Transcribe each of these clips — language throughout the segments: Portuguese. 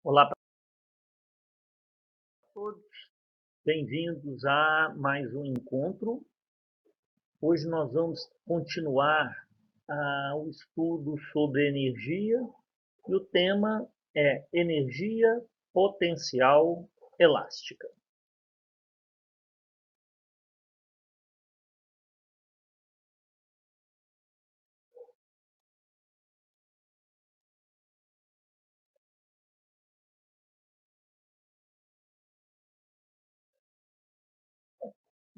Olá para todos, bem-vindos a mais um encontro. Hoje nós vamos continuar o estudo sobre energia e o tema é energia potencial elástica.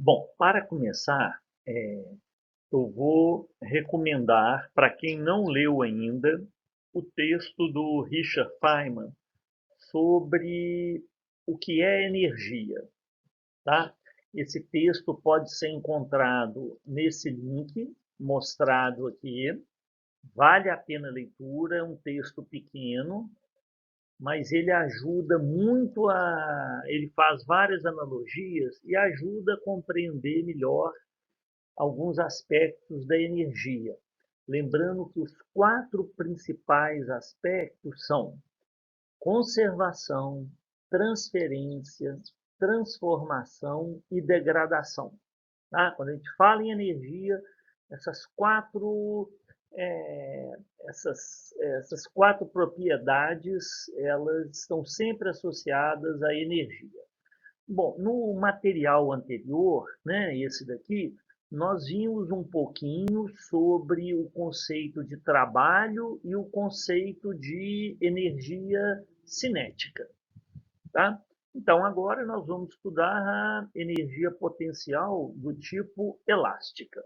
Bom, para começar, eu vou recomendar para quem não leu ainda o texto do Richard Feynman sobre o que é energia. Tá? Esse texto pode ser encontrado nesse link mostrado aqui. Vale a pena a leitura, é um texto pequeno, mas ele ajuda muito ele faz várias analogias e ajuda a compreender melhor alguns aspectos da energia. Lembrando que os 4 principais aspectos são conservação, transferência, transformação e degradação. Tá? Quando a gente fala em energia, essas quatro, é, essas 4 propriedades, elas estão sempre associadas à energia. Bom, no material anterior, né, esse daqui, nós vimos um pouquinho sobre o conceito de trabalho e o conceito de energia cinética. Tá? Então, agora nós vamos estudar a energia potencial do tipo elástica.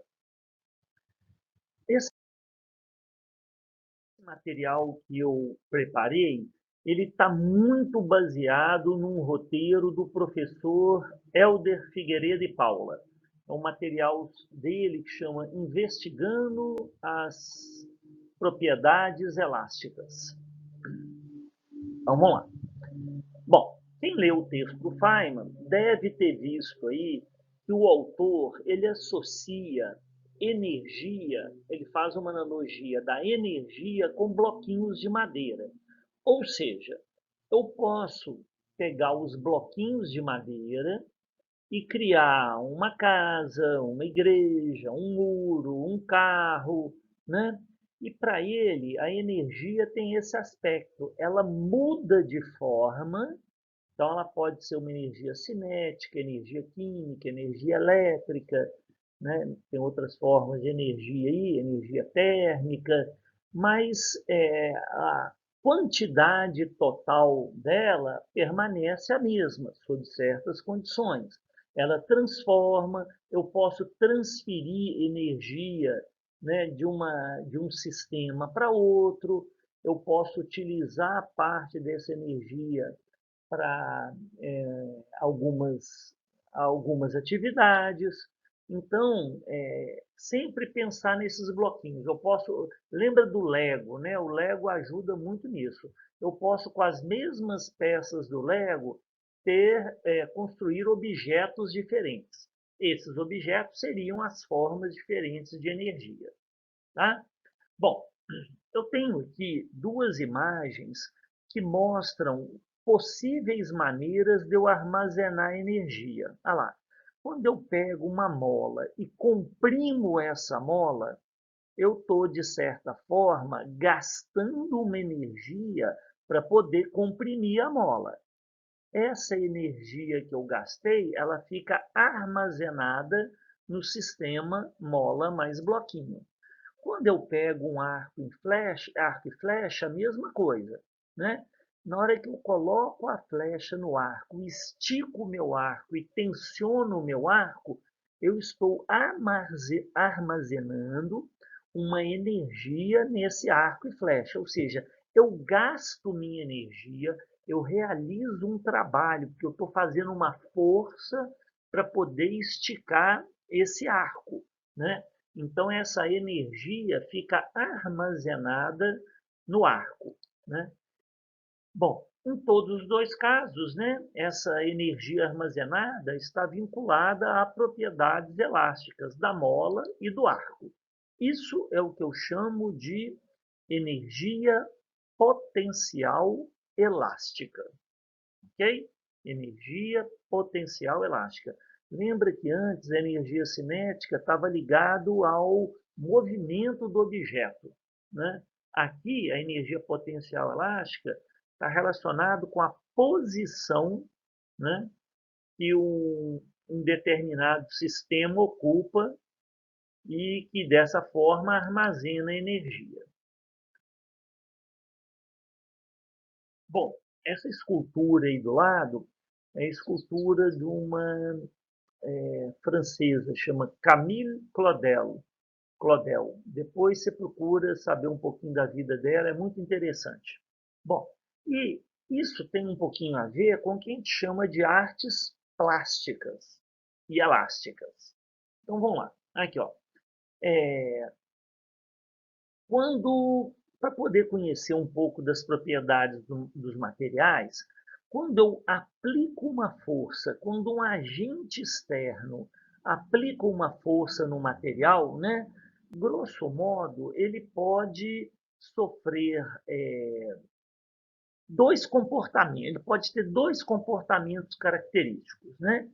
Esse material que eu preparei, ele está muito baseado num roteiro do professor Helder Figueiredo e Paula. É um material dele que chama Investigando as Propriedades Elásticas. Vamos lá. Bom, quem leu o texto do Feynman deve ter visto aí que o autor ele associa energia, ele faz uma analogia da energia com bloquinhos de madeira. Ou seja, eu posso pegar os bloquinhos de madeira e criar uma casa, uma igreja, um muro, um carro, né? E para ele, a energia tem esse aspecto, ela muda de forma, então ela pode ser uma energia cinética, energia química, energia elétrica, né? Tem outras formas de energia aí, energia térmica, mas a quantidade total dela permanece a mesma, sob certas condições. Ela transforma, eu posso transferir energia, né, de um sistema para outro, eu posso utilizar parte dessa energia para algumas atividades. Então, sempre pensar nesses bloquinhos. Lembra do Lego, né? O Lego ajuda muito nisso. Eu posso, com as mesmas peças do Lego, construir objetos diferentes. Esses objetos seriam as formas diferentes de energia. Tá? Bom, eu tenho aqui 2 imagens que mostram possíveis maneiras de eu armazenar energia. Olha lá. Quando eu pego uma mola e comprimo essa mola, eu estou, de certa forma, gastando uma energia para poder comprimir a mola. Essa energia que eu gastei, ela fica armazenada no sistema mola mais bloquinho. Quando eu pego um arco e flecha, a mesma coisa, né? Na hora que eu coloco a flecha no arco, estico o meu arco e tensiono o meu arco, eu estou armazenando uma energia nesse arco e flecha, ou seja, eu gasto minha energia, eu realizo um trabalho, porque eu estou fazendo uma força para poder esticar esse arco, né? Então, essa energia fica armazenada no arco, né? Bom, em todos os 2 casos, né, essa energia armazenada está vinculada a propriedades elásticas da mola e do arco. Isso é o que eu chamo de energia potencial elástica, ok? Energia potencial elástica. Lembra que antes a energia cinética estava ligado ao movimento do objeto, né? Aqui a energia potencial elástica está relacionado com a posição, né, que um determinado sistema ocupa e que dessa forma armazena energia. Bom, essa escultura aí do lado é a escultura de uma francesa, chama Camille Claudel. Depois você procura saber um pouquinho da vida dela, é muito interessante. Bom, e isso tem um pouquinho a ver com o que a gente chama de artes plásticas e elásticas. Então vamos lá. Aqui, ó. Para poder conhecer um pouco das propriedades dos materiais, quando eu aplico uma força, quando um agente externo aplica uma força no material, né, grosso modo, ele pode sofrer dois comportamentos, ele pode ter dois comportamentos característicos, né?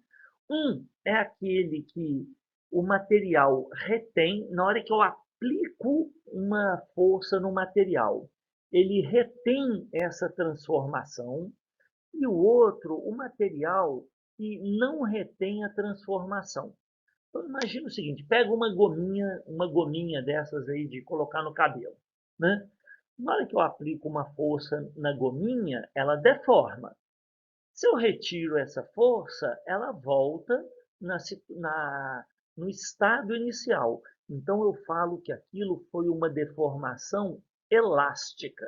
Um é aquele que o material retém, na hora que eu aplico uma força no material, ele retém essa transformação, e o outro, o material que não retém a transformação. Então, imagina o seguinte, pega uma gominha dessas aí de colocar no cabelo, né? Na hora que eu aplico uma força na gominha, ela deforma. Se eu retiro essa força, ela volta no estado inicial. Então, eu falo que aquilo foi uma deformação elástica.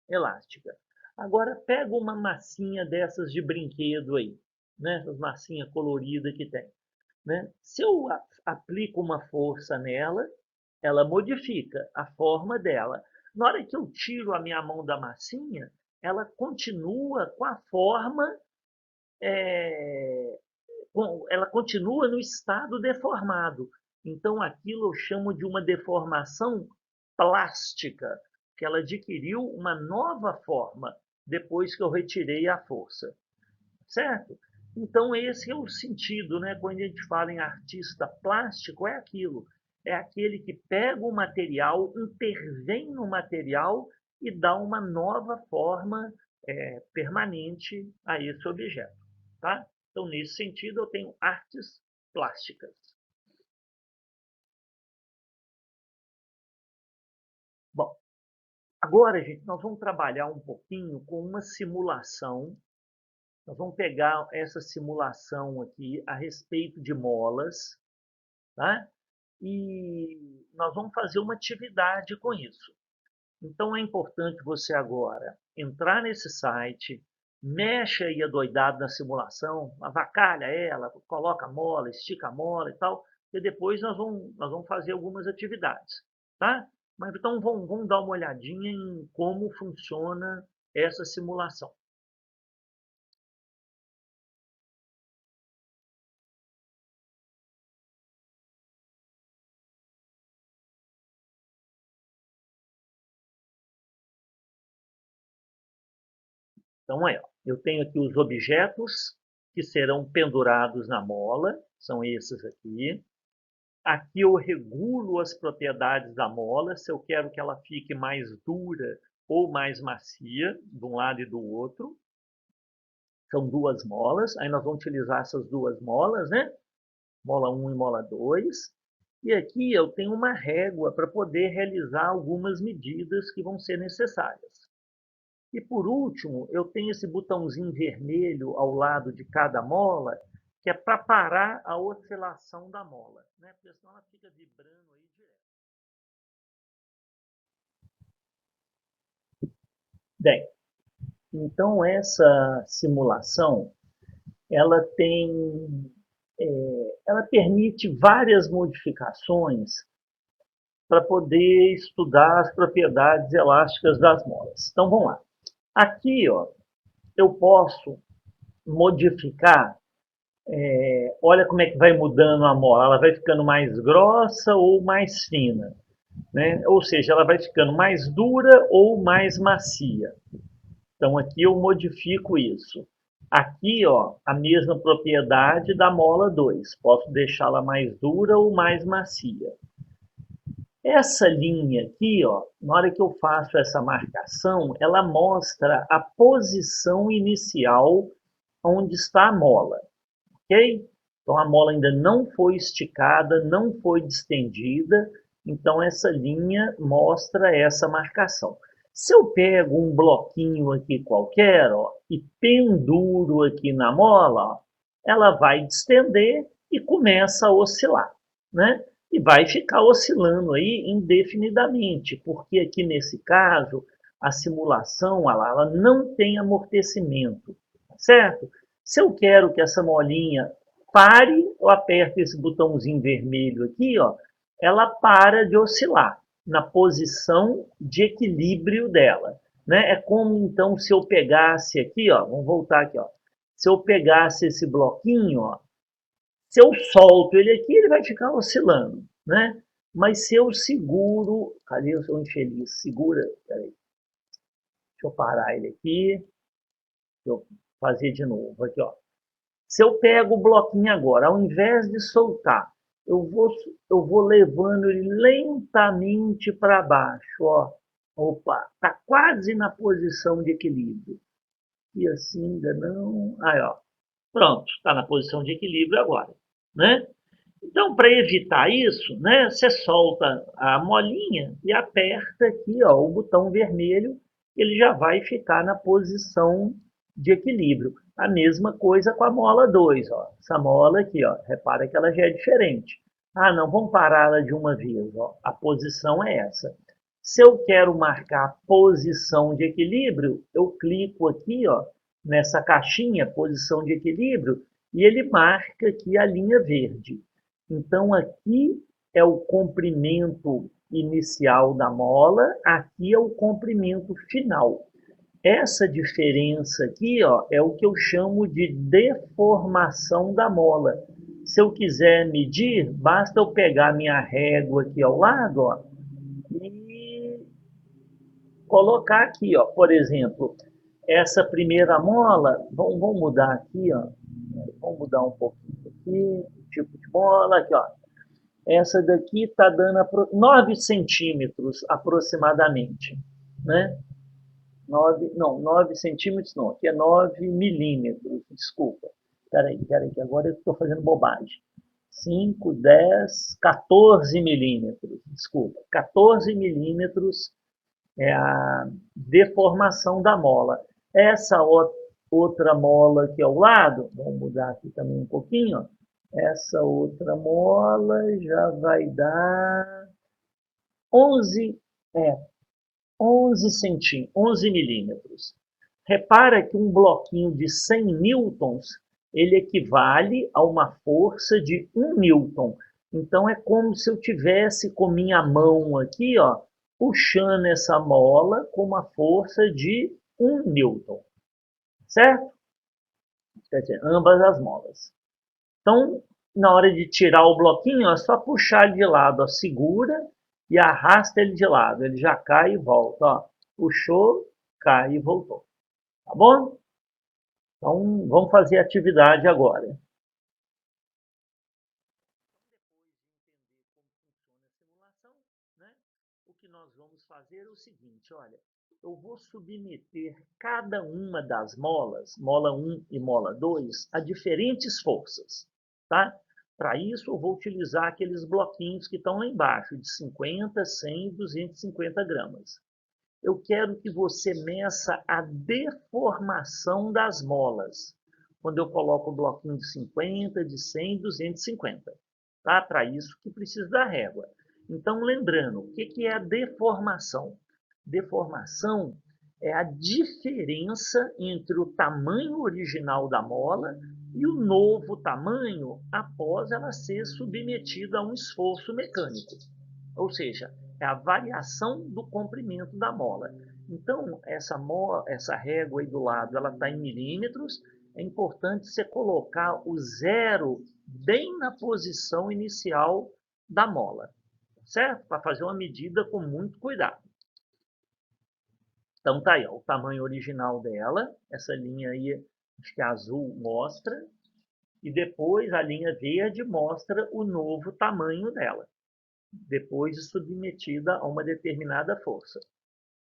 Elástica. Agora, pega uma massinha dessas de brinquedo aí, né? Essas massinhas coloridas que tem. Né? Se eu aplico uma força nela, ela modifica a forma dela. Na hora que eu tiro a minha mão da massinha, ela continua com a forma, ela continua no estado deformado. Então, aquilo eu chamo de uma deformação plástica, que ela adquiriu uma nova forma depois que eu retirei a força. Certo? Então, esse é o sentido, né? Quando a gente fala em artista plástico, é aquilo. É aquele que pega o material, intervém no material e dá uma nova forma permanente a esse objeto. Tá? Então, nesse sentido, eu tenho artes plásticas. Bom, agora, gente, nós vamos trabalhar um pouquinho com uma simulação. Nós vamos pegar essa simulação aqui a respeito de molas, tá? E nós vamos fazer uma atividade com isso. Então, é importante você agora entrar nesse site, mexe aí adoidado na simulação, avacalha ela, coloca a mola, estica a mola e tal, e depois nós vamos fazer algumas atividades, tá? Mas então vamos dar uma olhadinha em como funciona essa simulação. Então, eu tenho aqui os objetos que serão pendurados na mola, são esses aqui. Aqui eu regulo as propriedades da mola, se eu quero que ela fique mais dura ou mais macia, de um lado e do outro. São duas molas, aí nós vamos utilizar essas duas molas, né? Mola 1 e mola 2. E aqui eu tenho uma régua para poder realizar algumas medidas que vão ser necessárias. E por último, eu tenho esse botãozinho vermelho ao lado de cada mola, que é para parar a oscilação da mola, né? Porque senão ela fica vibrando aí direto. Bem, então essa simulação, ela ela permite várias modificações para poder estudar as propriedades elásticas das molas. Então vamos lá. Aqui, ó, eu posso modificar, olha como é que vai mudando a mola, ela vai ficando mais grossa ou mais fina, né? Ou seja, ela vai ficando mais dura ou mais macia. Então, aqui eu modifico isso. Aqui, ó, a mesma propriedade da mola 2. Posso deixá-la mais dura ou mais macia. Essa linha aqui, ó, na hora que eu faço essa marcação, ela mostra a posição inicial onde está a mola, ok? Então, a mola ainda não foi esticada, não foi distendida, então essa linha mostra essa marcação. Se eu pego um bloquinho aqui qualquer, ó, e penduro aqui na mola, ó, ela vai distender e começa a oscilar, né? E vai ficar oscilando aí indefinidamente, porque aqui nesse caso, a simulação ela não tem amortecimento, certo? Se eu quero que essa molinha pare, eu aperto esse botãozinho vermelho aqui, ó, ela para de oscilar na posição de equilíbrio dela, né? É como então se eu pegasse aqui, ó, vamos voltar aqui, ó. Se eu pegasse esse bloquinho, ó, se eu solto ele aqui, ele vai ficar oscilando, né? Mas se eu seguro, cadê o seu infeliz? Segura, peraí. Deixa eu parar ele aqui. Deixa eu fazer de novo aqui, ó. Se eu pego o bloquinho agora, ao invés de soltar, eu vou levando ele lentamente para baixo, ó. Opa, tá quase na posição de equilíbrio. E assim ainda não. Aí, ó. Pronto, está na posição de equilíbrio agora, né? Então, para evitar isso, né, você solta a molinha e aperta aqui, ó, o botão vermelho, ele já vai ficar na posição de equilíbrio. A mesma coisa com a mola 2, ó. Essa mola aqui, ó, repara que ela já é diferente. Ah, não, vamos pará-la de uma vez, ó. A posição é essa. Se eu quero marcar a posição de equilíbrio, eu clico aqui, ó, nessa caixinha, posição de equilíbrio, e ele marca aqui a linha verde. Então, aqui é o comprimento inicial da mola, aqui é o comprimento final. Essa diferença aqui, ó, é o que eu chamo de deformação da mola. Se eu quiser medir, basta eu pegar minha régua aqui ao lado, ó, e colocar aqui, ó, por exemplo, essa primeira mola, vamos mudar aqui, ó, vamos mudar um pouquinho aqui, tipo de mola, aqui, ó. Essa daqui está dando 9 centímetros aproximadamente, né? 9 centímetros não, aqui é 9 milímetros, desculpa. Peraí, que agora eu estou fazendo bobagem. 5, 10, 14 milímetros, desculpa. 14 milímetros é a deformação da mola. Essa outra mola aqui ao lado, vamos mudar aqui também um pouquinho, ó. Essa outra mola já vai dar 11, 11 milímetros. Repara que um bloquinho de 100 newtons, ele equivale a uma força de 1 newton. Então, é como se eu tivesse com minha mão aqui, ó, puxando essa mola com uma força de 1 newton. Certo? Quer dizer, ambas as molas. Então, na hora de tirar o bloquinho, é só puxar ele de lado, ó, segura e arrasta ele de lado. Ele já cai e volta. Ó. Puxou, cai e voltou. Tá bom? Então, vamos fazer a atividade agora. O que nós vamos fazer é o seguinte, olha, eu vou submeter cada uma das molas, mola 1 e mola 2, a diferentes forças, tá? Para isso, eu vou utilizar aqueles bloquinhos que estão lá embaixo, de 50, 100 e 250 gramas. Eu quero que você meça a deformação das molas, quando eu coloco o bloquinho de 50, de 100 e 250. Tá? Para isso que precisa da régua. Então, lembrando, o que é a deformação? Deformação é a diferença entre o tamanho original da mola e o novo tamanho após ela ser submetida a um esforço mecânico. Ou seja, é a variação do comprimento da mola. Então, essa régua aí do lado, ela está em milímetros. É importante você colocar o zero bem na posição inicial da mola, certo? Para fazer uma medida com muito cuidado. Então tá aí, ó, o tamanho original dela, essa linha aí, acho que é azul, mostra, e depois a linha verde mostra o novo tamanho dela, depois de submetida a uma determinada força.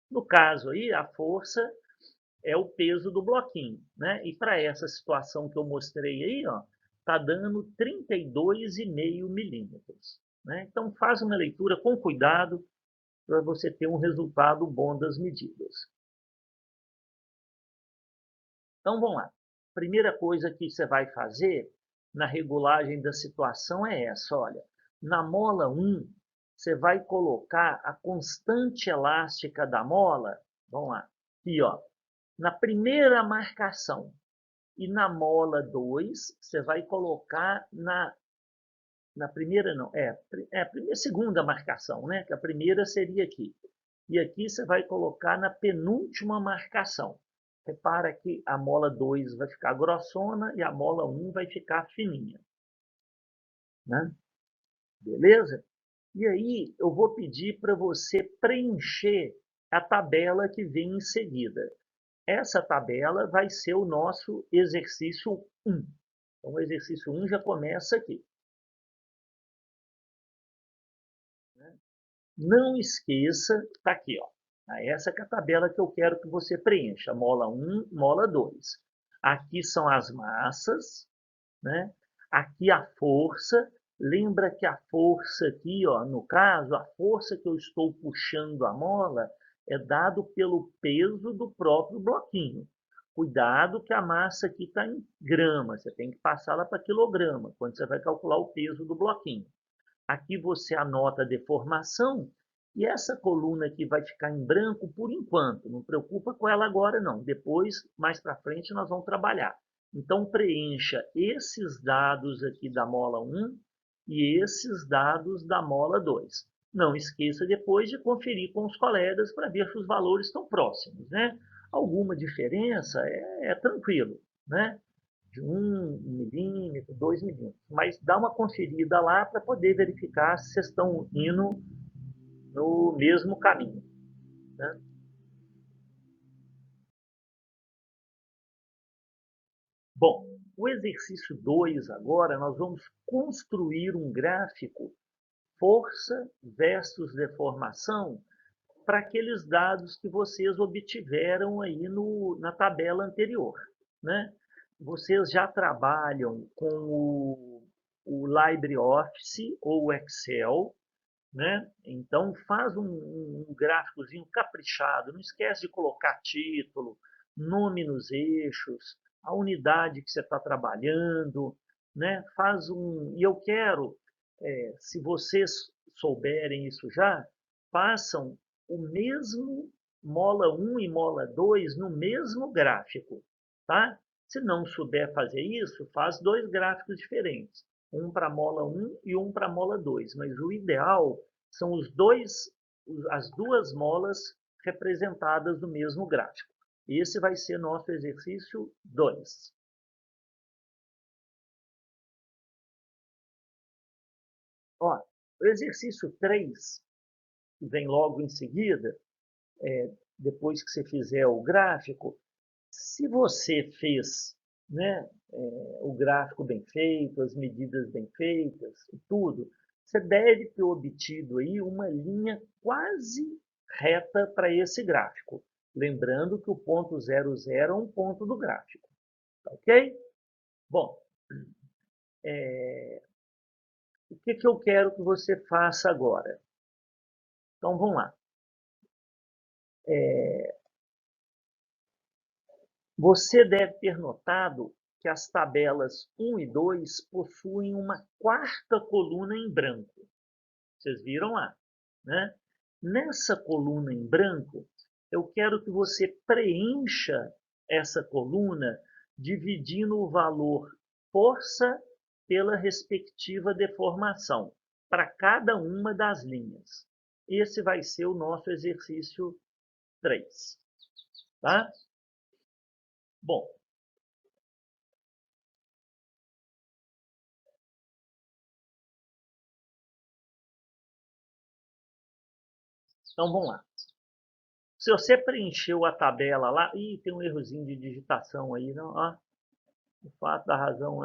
No caso aí, a força é o peso do bloquinho, né? E para essa situação que eu mostrei aí, ó, tá dando 32,5 milímetros, né? Então faz uma leitura com cuidado para você ter um resultado bom das medidas. Então vamos lá. Primeira coisa que você vai fazer na regulagem da situação é essa, olha. Na mola 1, você vai colocar a constante elástica da mola, vamos lá, aqui ó, na primeira marcação. E na mola 2, você vai colocar na primeira, não, primeira, segunda marcação, né? Que a primeira seria aqui. E aqui você vai colocar na penúltima marcação. Repara que a mola 2 vai ficar grossona e a mola 1 vai ficar fininha. Né? Beleza? E aí eu vou pedir para você preencher a tabela que vem em seguida. Essa tabela vai ser o nosso exercício 1. Então, o exercício 1 já começa aqui. Não esqueça, está aqui, ó. Essa é a tabela que eu quero que você preencha. Mola 1, mola 2. Aqui são as massas, né? Aqui a força. Lembra que a força aqui, ó, no caso, a força que eu estou puxando a mola é dado pelo peso do próprio bloquinho. Cuidado que a massa aqui está em grama, você tem que passá-la para quilograma, quando você vai calcular o peso do bloquinho. Aqui você anota a deformação e essa coluna aqui vai ficar em branco por enquanto. Não preocupa com ela agora não. Depois, mais para frente, nós vamos trabalhar. Então, preencha esses dados aqui da mola 1 e esses dados da mola 2. Não esqueça depois de conferir com os colegas para ver se os valores estão próximos, né? Alguma diferença é tranquilo, né? De 1 milímetro, 2 milímetros. Mas dá uma conferida lá para poder verificar se vocês estão indo no mesmo caminho. Né? Bom, o exercício 2 agora, nós vamos construir um gráfico força versus deformação para aqueles dados que vocês obtiveram aí na tabela anterior. Né? Vocês já trabalham com o LibreOffice ou o Excel, né? Então faz um gráficozinho caprichado, não esquece de colocar título, nome nos eixos, a unidade que você está trabalhando, né? Faz e eu quero, se vocês souberem isso já, façam o mesmo mola 1 e mola 2 no mesmo gráfico, tá? Se não souber fazer isso, faz dois gráficos diferentes, um para a mola 1 e um para a mola 2, mas o ideal são as duas molas representadas no mesmo gráfico. Esse vai ser nosso exercício 2. Ó, o exercício 3, que vem logo em seguida, depois que você fizer o gráfico, se você fez, né, o gráfico bem feito, as medidas bem feitas e tudo, você deve ter obtido aí uma linha quase reta para esse gráfico. Lembrando que o ponto 00 é um ponto do gráfico. Ok? Bom, o que eu quero que você faça agora? Então, vamos lá. Você deve ter notado que as tabelas 1 e 2 possuem uma quarta coluna em branco. Vocês viram lá, né? Nessa coluna em branco, eu quero que você preencha essa coluna dividindo o valor força pela respectiva deformação para cada uma das linhas. Esse vai ser o nosso exercício 3. Tá? Bom, então vamos lá. Se você preencheu a tabela lá, ih, tem um errozinho de digitação aí, não? Ó, o fato da razão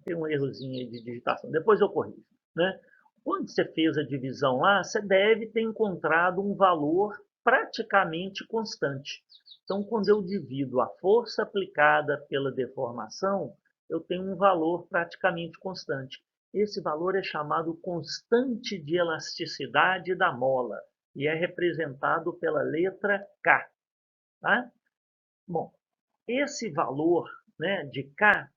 tem um errozinho aí de digitação. Depois eu corrijo, né? Quando você fez a divisão lá, você deve ter encontrado um valor praticamente constante. Então, quando eu divido a força aplicada pela deformação, eu tenho um valor praticamente constante. Esse valor é chamado constante de elasticidade da mola e é representado pela letra K. Tá? Bom, esse valor, né, de K,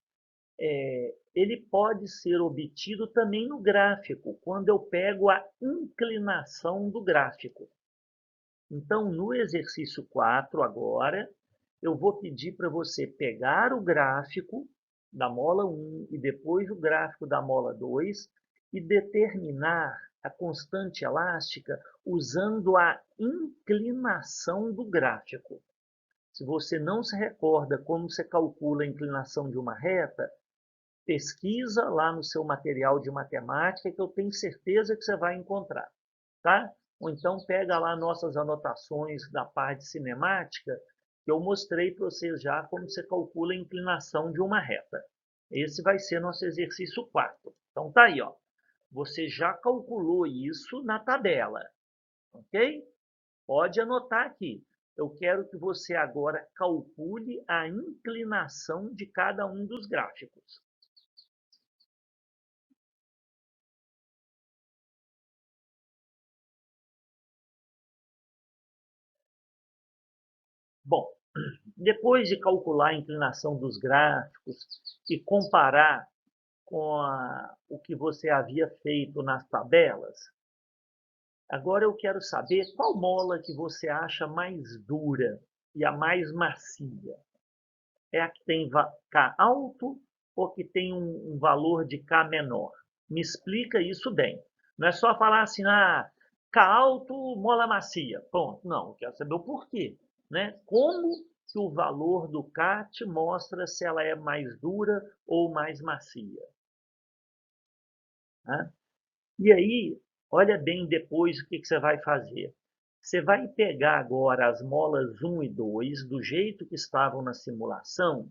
ele pode ser obtido também no gráfico, quando eu pego a inclinação do gráfico. Então, no exercício 4, agora, eu vou pedir para você pegar o gráfico da mola 1 e depois o gráfico da mola 2 e determinar a constante elástica usando a inclinação do gráfico. Se você não se recorda como você calcula a inclinação de uma reta, pesquisa lá no seu material de matemática que eu tenho certeza que você vai encontrar, tá? Ou então pega lá nossas anotações da parte cinemática, que eu mostrei para vocês já como você calcula a inclinação de uma reta. Esse vai ser nosso exercício 4. Então tá aí, ó. Você já calculou isso na tabela, ok? Pode anotar aqui. Eu quero que você agora calcule a inclinação de cada um dos gráficos. Bom, depois de calcular a inclinação dos gráficos e comparar com o que você havia feito nas tabelas, agora eu quero saber qual mola que você acha mais dura e a mais macia. É a que tem K alto ou que tem um valor de K menor? Me explica isso bem. Não é só falar assim, K alto, mola macia. Pronto. Não, eu quero saber o porquê. Né? Como que o valor do K te mostra se ela é mais dura ou mais macia? Né? E aí, olha bem depois o que você vai fazer. Você vai pegar agora as molas 1 e 2, do jeito que estavam na simulação,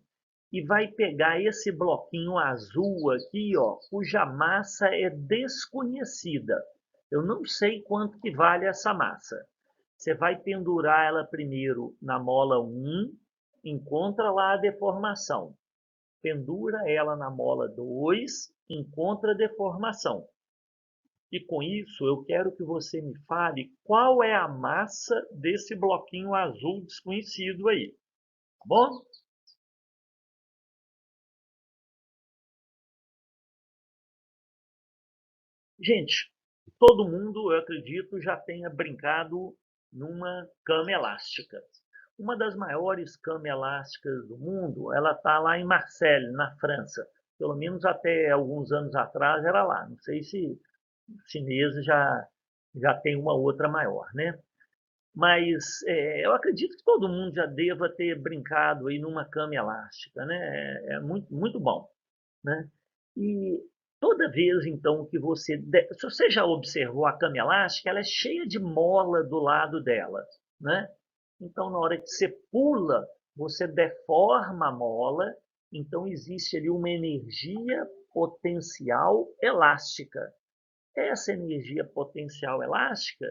e vai pegar esse bloquinho azul aqui, ó, cuja massa é desconhecida. Eu não sei quanto que vale essa massa. Você vai pendurar ela primeiro na mola 1, encontra lá a deformação. Pendura ela na mola 2, encontra a deformação. E com isso, eu quero que você me fale qual é a massa desse bloquinho azul desconhecido aí. Tá bom? Gente, todo mundo, eu acredito, já tenha brincado numa cama elástica. Uma das maiores camas elásticas do mundo, ela está lá em Marseille, na França. Pelo menos até alguns anos atrás era lá. Não sei se os chineses já tem uma outra maior, né? Mas eu acredito que todo mundo já deva ter brincado aí numa cama elástica, né? É muito, muito bom, né? E toda vez, então, que você... Se você já observou a cama elástica, ela é cheia de mola do lado dela, né? Então, na hora que você pula, você deforma a mola, então existe ali uma energia potencial elástica. Essa energia potencial elástica,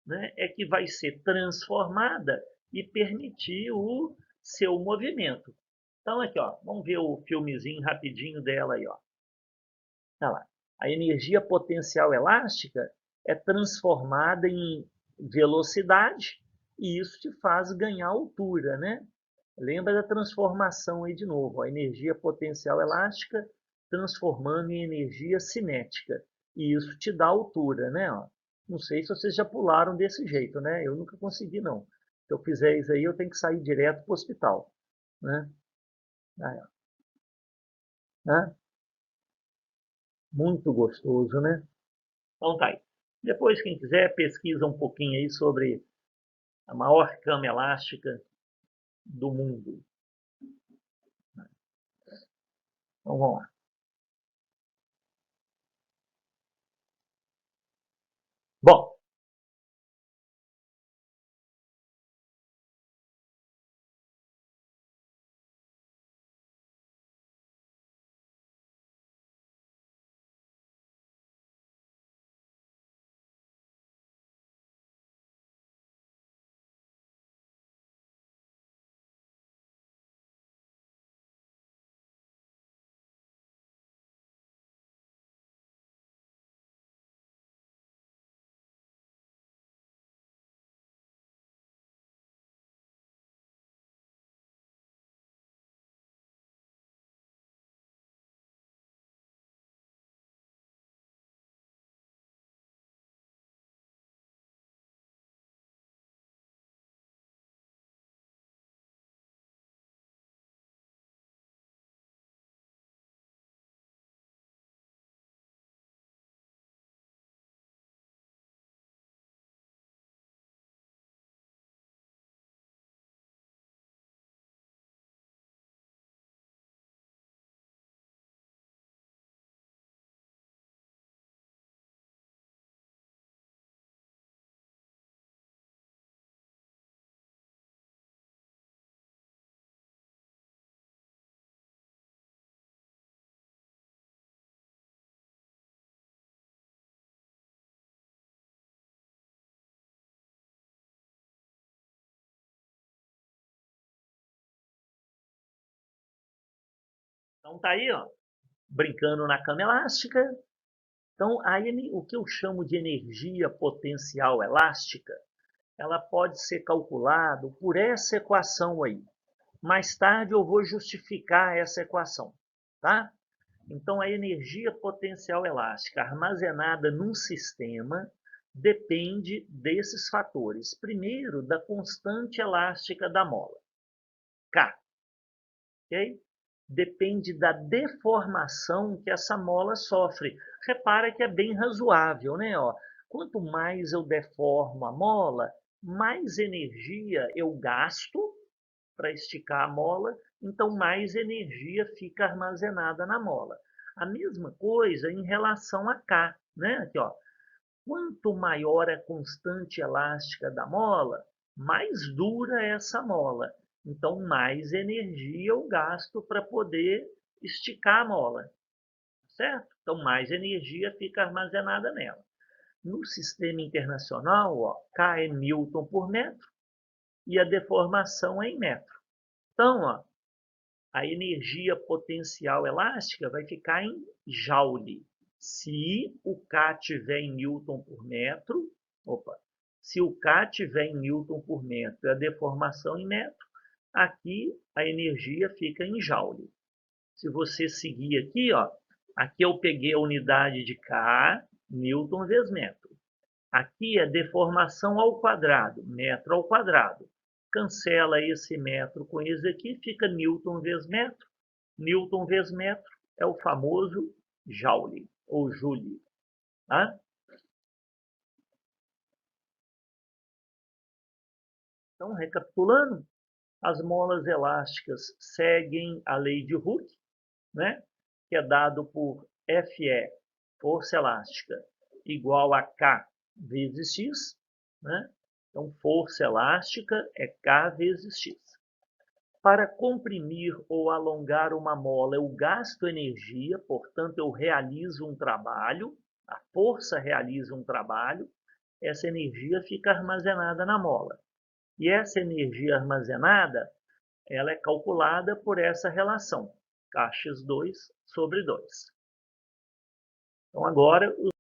né, é que vai ser transformada e permitir o seu movimento. Então, aqui, ó, vamos ver o filmezinho rapidinho dela aí. Ó. Tá lá. A energia potencial elástica é transformada em velocidade e isso te faz ganhar altura, né? Lembra da transformação aí de novo, a energia potencial elástica transformando em energia cinética. E isso te dá altura, né? Não sei se vocês já pularam desse jeito, né? Eu nunca consegui, não. Se eu fizer isso aí, eu tenho que sair direto para o hospital, né? Aí, ó. Né? Muito gostoso, né? Então tá aí. Depois, quem quiser, pesquisa um pouquinho aí sobre a maior cama elástica do mundo. Então vamos lá. Bom, Então tá aí, ó, brincando na cama elástica. Então, aí, o que eu chamo de energia potencial elástica, ela pode ser calculada por essa equação aí. Mais tarde eu vou justificar essa equação, tá? Então, a energia potencial elástica armazenada num sistema depende desses fatores. Primeiro, da constante elástica da mola, K. Okay? Depende da deformação que essa mola sofre. Repara que é bem razoável, né? Ó, quanto mais eu deformo a mola, mais energia eu gasto para esticar a mola, então mais energia fica armazenada na mola. A mesma coisa em relação a K, né? Aqui, ó. Quanto maior a constante elástica da mola, mais dura é essa mola. Então, mais energia eu gasto para poder esticar a mola, certo? Então, mais energia fica armazenada nela. No sistema internacional, ó, K é Newton por metro e a deformação é em metro. Então, ó, a energia potencial elástica vai ficar em Joule. Se o K tiver em Newton por metro, se o K tiver em Newton por metro e a deformação em metro, aqui a energia fica em Joule. Se você seguir aqui, ó, aqui eu peguei a unidade de K, Newton vezes metro. Aqui é deformação ao quadrado, metro ao quadrado. Cancela esse metro com esse aqui, fica Newton vezes metro. Newton vezes metro é o famoso Joule, ou Joule. Tá? Então, recapitulando, as molas elásticas seguem a lei de Hooke, né? Que é dado por Fe, força elástica, igual a K vezes X. Né? Então, força elástica é K vezes X. Para comprimir ou alongar uma mola, eu gasto energia, portanto, eu realizo um trabalho, a força realiza um trabalho, essa energia fica armazenada na mola. E essa energia armazenada, ela é calculada por essa relação, Kx2 sobre 2. Então, agora, os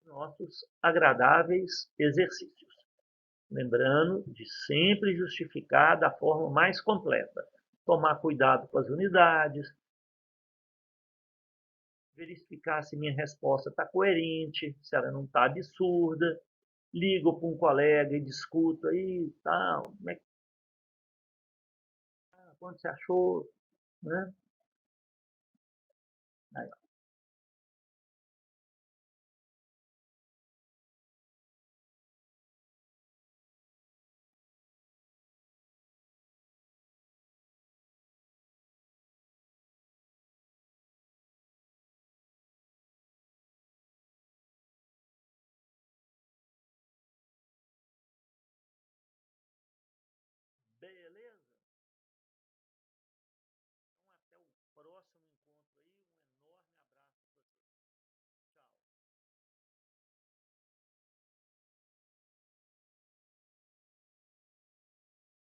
nossos agradáveis exercícios. Lembrando de sempre justificar da forma mais completa. Tomar cuidado com as unidades, verificar se minha resposta está coerente, se ela não está absurda. Ligo para um colega e discuto aí, tal, como é que quanto você achou, né? Aí,